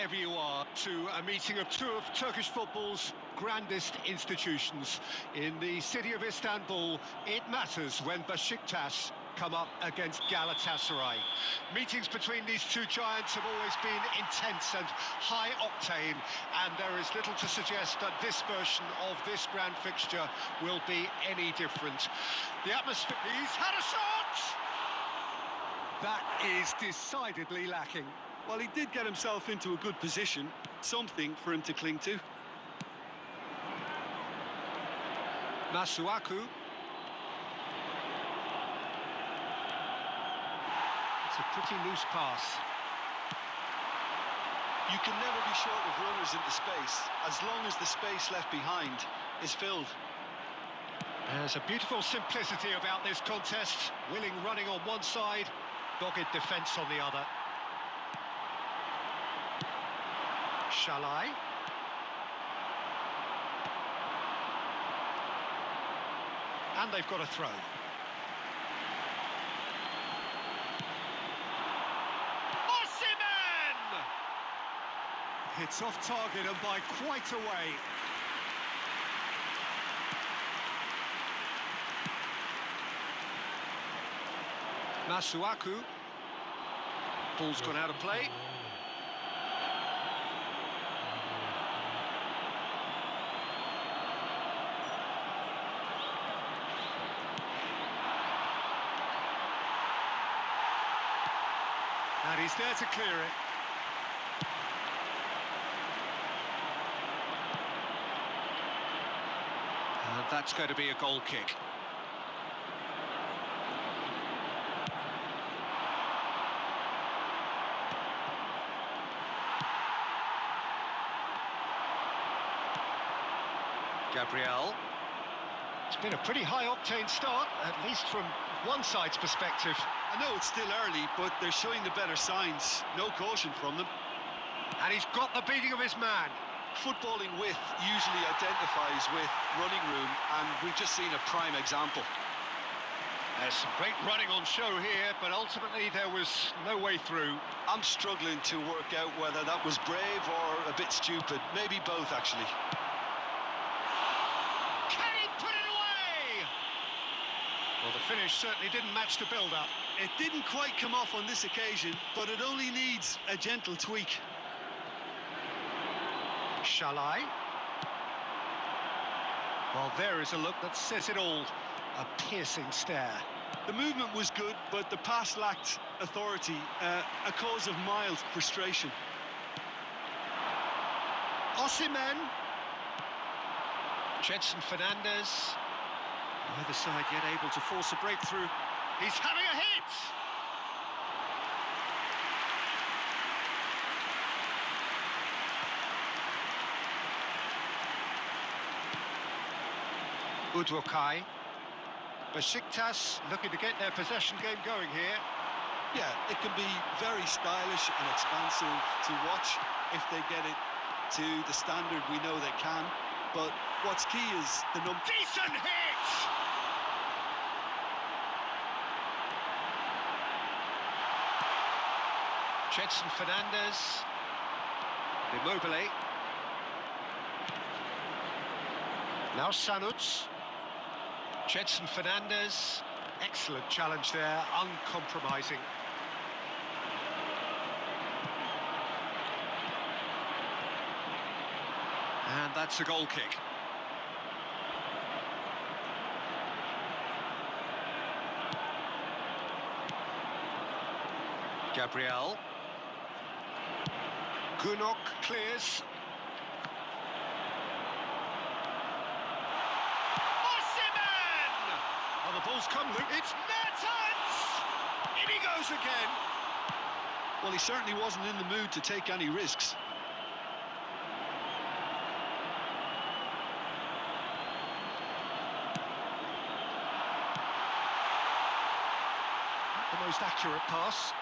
wherever you are, to a meeting of two of Turkish football's grandest institutions. In the city of Istanbul, it matters when BEŞİKTAŞ come up against Galatasaray. Meetings between these two giants have always been intense and high-octane, and there is little to suggest that this version of this grand fixture will be any different. The atmosphere... He's had a shot! That is decidedly lacking. Well, he did get himself into a good position, something for him to cling to. Masuaku. It's a pretty loose pass. You can never be short of runners into space, as long as the space left behind is filled. There's a beautiful simplicity about this contest. Willing running on one side, dogged defence on the other. Shalai. And they've got a throw. It's off target and by quite a way. Masuaku. Ball's gone out of play. And he's there to clear it. And that's going to be a goal kick. Gabriel. It's been a pretty high-octane start, at least from one side's perspective. I know it's still early, but they're showing the better signs. No caution from them. And he's got the beating of his man. Footballing width usually identifies with running room, and we've just seen a prime example. There's some great running on show here, but ultimately there was no way through. I'm struggling to work out whether that was brave or a bit stupid. Maybe both, actually. Can he put it away? Well, the finish certainly didn't match the build-up. It didn't quite come off on this occasion, but it only needs a gentle tweak. Shalai. Well, there is a look that says it all. A piercing stare. The movement was good, but the pass lacked authority, a cause of mild frustration. Osimhen. Gedson Fernandez. Neither side yet able to force a breakthrough. He's having a hit! Udvokai. BEŞİKTAŞ looking to get their possession game going here. Yeah, it can be very stylish and expansive to watch if they get it to the standard we know they can. But what's key is the number. Decent hit! Gedson Fernandez. Immobile. Now Sanuc. Gedson Fernandez. Excellent challenge there, uncompromising. And that's a goal kick. Gabriel. Gunok clears. The ball's come loose. It's Mertens! In he goes again. Well, he certainly wasn't in the mood to take any risks. Not the most accurate pass.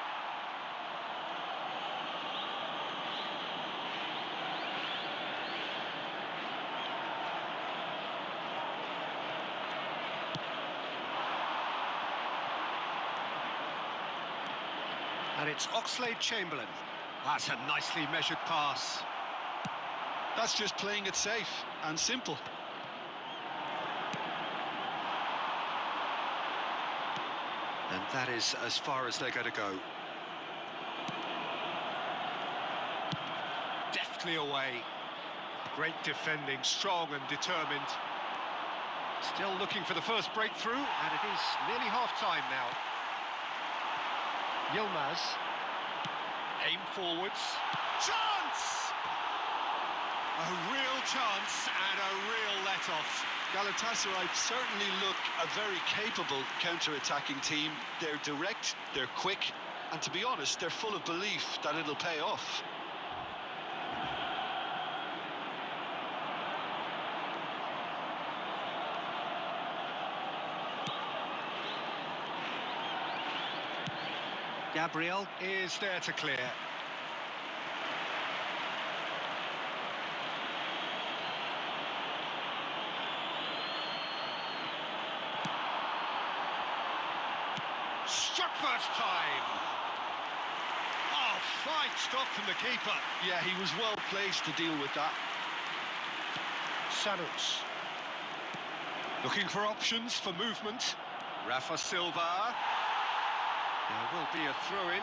And it's Oxlade-Chamberlain. That's a nicely measured pass. That's just playing it safe and simple. And that is as far as they're going to go. Deftly away. Great defending, strong and determined. Still looking for the first breakthrough, and it is nearly half-time now. Yilmaz. Aim forwards. Chance! A real chance and a real let-off. Galatasaray certainly look a very capable counter-attacking team. They're direct, they're quick, and to be honest, they're full of belief that it'll pay off. Gabriel is there to clear. Struck first time. Oh, fine stop from the keeper. Yeah, he was well placed to deal with that. Sanuts. Looking for options for movement. Rafa Silva. There will be a throw-in.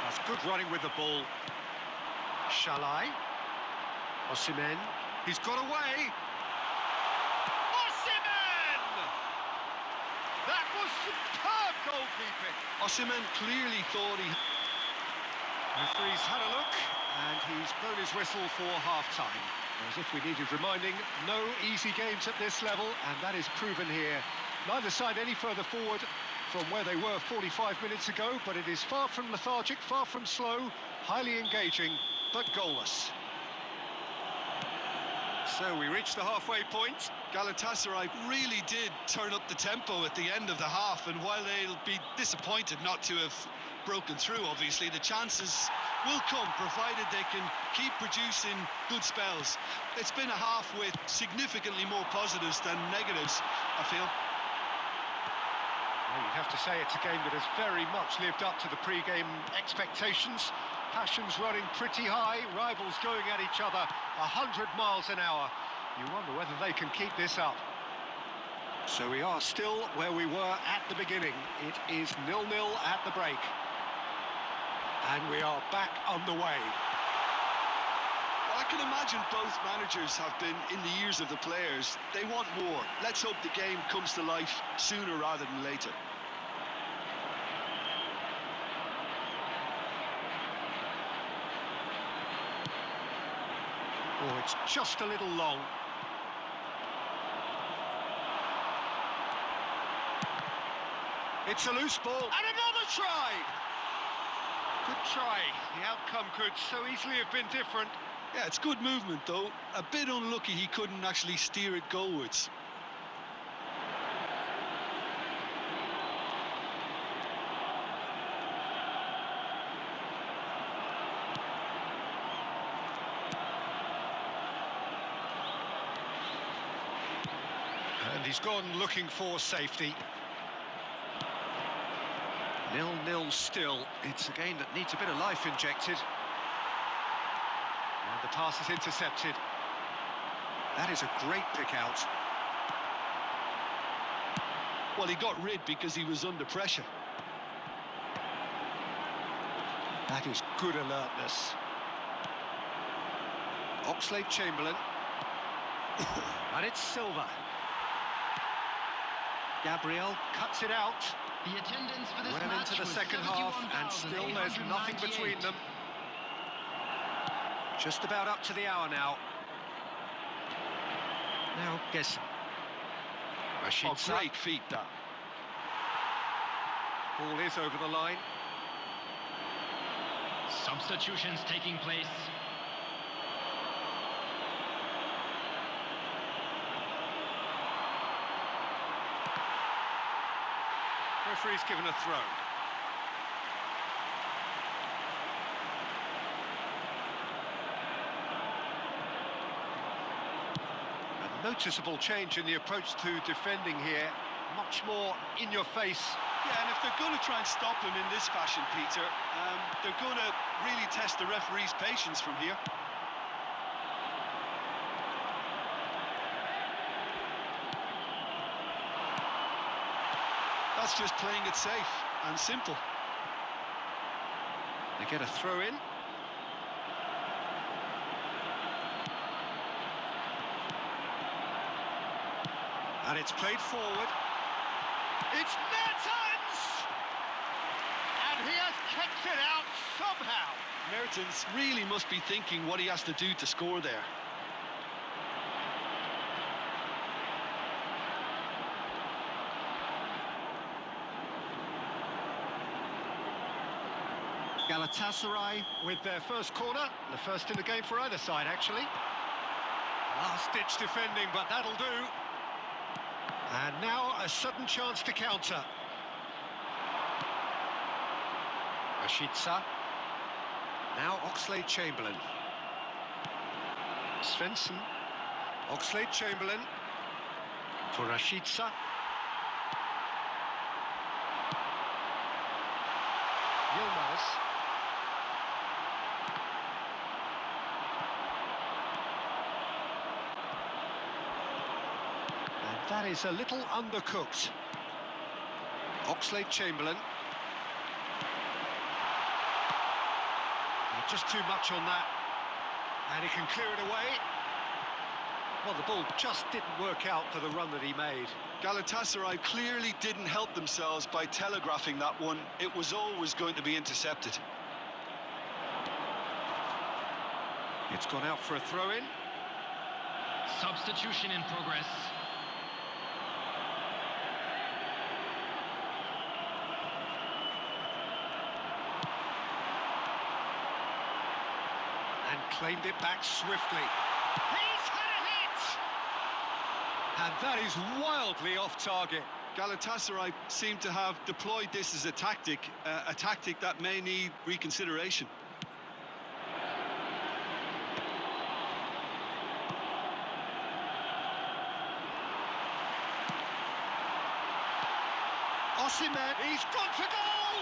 That's good running with the ball. Shalai. Osimhen. He's got away. Osimhen! That was superb goalkeeping. Osimhen clearly thought he... Referee's had a look, and he's blown his whistle for half-time. As if we needed reminding, no easy games at this level, and that is proven here. Neither side any further forward from where they were 45 minutes ago, but it is far from lethargic, far from slow, highly engaging, but goalless. So we reach the halfway point. Galatasaray really did turn up the tempo at the end of the half, and while they'll be disappointed not to have broken through, obviously, the chances will come, provided they can keep producing good spells. It's been a half with significantly more positives than negatives, I feel. Well, you'd have to say it's a game that has very much lived up to the pre-game expectations. Passions running pretty high, rivals going at each other 100 miles an hour. You wonder whether they can keep this up. So we are still where we were at the beginning. It is 0-0 at the break. And we are back on the way. Well, I can imagine both managers have been in the ears of the players. They want more. Let's hope the game comes to life sooner rather than later. Oh, it's just a little long. It's a loose ball, and another try! Good try. The outcome could so easily have been different. Yeah, it's good movement, though. A bit unlucky he couldn't actually steer it goalwards. And he's gone looking for safety. 0-0 still. It's a game that needs a bit of life injected. And the pass is intercepted. That is a great pick out. Well, he got rid because he was under pressure. That is good alertness. Oxlade-Chamberlain. And it's Silva. Gabriel cuts it out. The attendance for this Well match into the was second half, and still there's nothing between them. Just about up to the hour now. Now guessing. Oh, great feat, that. Ball is over the line. Substitutions taking place. Referee's given a throw. And Noticeable change in the approach to defending here. Much more in your face. Yeah, and if they're going to try and stop him in this fashion, Peter, they're going to really test the referee's patience from here. That's just playing it safe and simple. They get a throw in. And it's played forward. It's Mertens! And he has kicked it out somehow. Mertens really must be thinking what he has to do to score there. Galatasaray with their first corner, the first in the game for either side, actually. Last-ditch defending, but that'll do. And now a sudden chance to counter. Rashica. Now Oxlade-Chamberlain. Svensson. Oxlade-Chamberlain. For Rashica. Yilmaz. That is a little undercooked. Oxlade-Chamberlain. Just too much on that. And he can clear it away. Well, the ball just didn't work out for the run that he made. Galatasaray clearly didn't help themselves by telegraphing that one. It was always going to be intercepted. It's gone out for a throw-in. Substitution in progress. And claimed it back swiftly. He's had a hit! And that is wildly off target. Galatasaray seem to have deployed this as a tactic that may need reconsideration. Osimhen, he's gone for goal!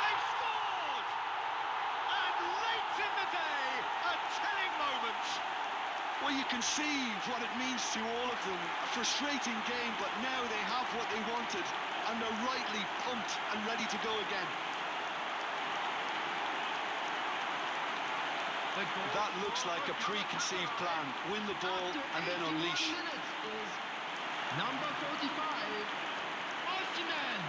They've scored! And late in the day, a telling moment. Well, you can see what it means to all of them. A frustrating game, but now they have what they wanted, and they're rightly pumped and ready to go again. That looks like a preconceived plan. Win the ball and then unleash. Number 45, Osimhen.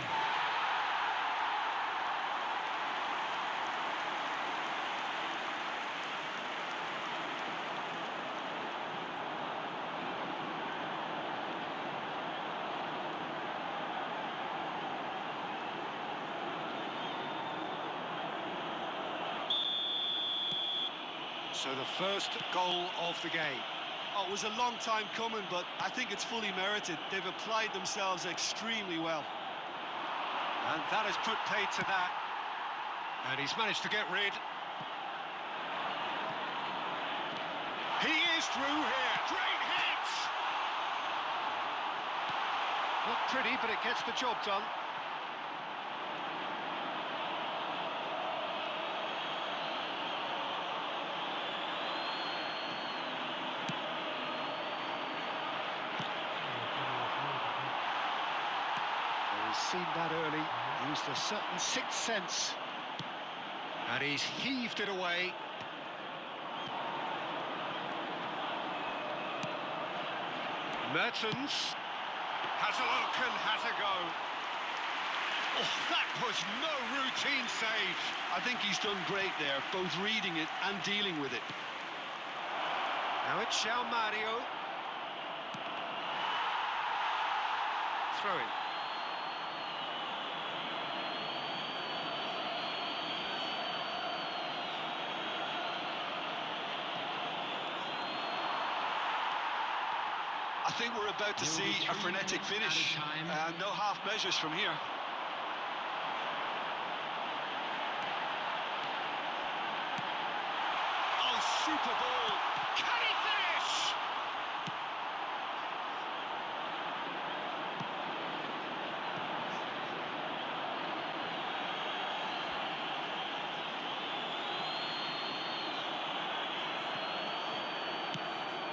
So the first goal of the game. Oh, it was a long time coming, but I think it's fully merited. They've applied themselves extremely well. And that has put paid to that. And he's managed to get rid. He is through here. Great hit! Not pretty, but it gets the job done. Seen that early, used a certain sixth sense, and he's heaved it away. Mertens has a look and has a go. Oh, that was no routine save. I think he's done great there, both reading it and dealing with it. Now it's João Mario. Throwing. I think we're about to see a frenetic finish. No half measures from here. Oh, super ball. Can he finish?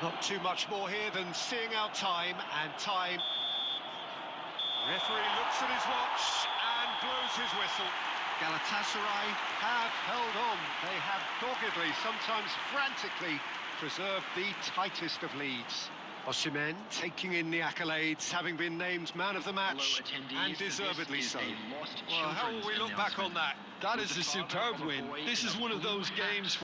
Not too much more here than seeing out time, and time. Referee looks at his watch and blows his whistle. Galatasaray have held on. They have doggedly, sometimes frantically, preserved the tightest of leads. Osimhen taking in the accolades, having been named man of the match, and deservedly so. Well, how will we look back on that? That is a superb win. This is one of those games